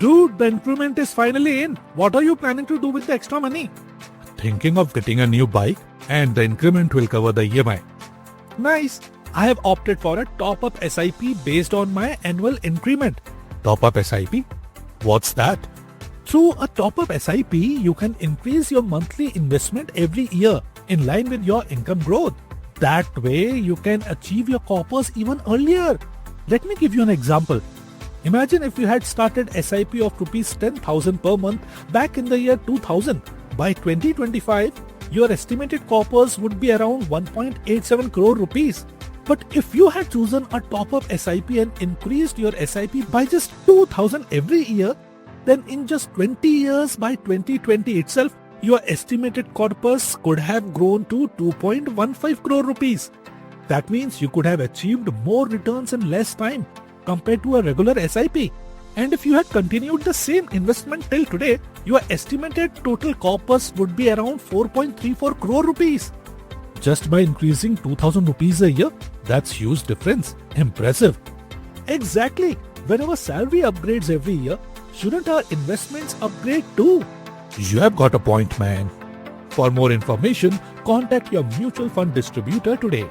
Dude, the increment is finally in. What are you planning to do with the extra money? Thinking of getting a new bike and the increment will cover the EMI. Nice. I have opted for a top-up SIP based on my annual increment. Top-up SIP? What's that? Through a top-up SIP, you can increase your monthly investment every year in line with your income growth. That way, you can achieve your corpus even earlier. Let me give you an example. Imagine if you had started SIP of rupees 10,000 per month back in the year 2000. By 2025, your estimated corpus would be around 1.87 crore rupees. But if you had chosen a top-up SIP and increased your SIP by just 2,000 every year, then in just 20 years by 2020 itself, your estimated corpus could have grown to 2.15 crore rupees. That means you could have achieved more returns in less time compared to a regular SIP. And if you had continued the same investment till today, your estimated total corpus would be around 4.34 crore rupees. Just by increasing 2,000 rupees a year, that's huge difference. Impressive. Exactly. When our salary upgrades every year, shouldn't our investments upgrade too? You have got a point, man. For more information, contact your mutual fund distributor today.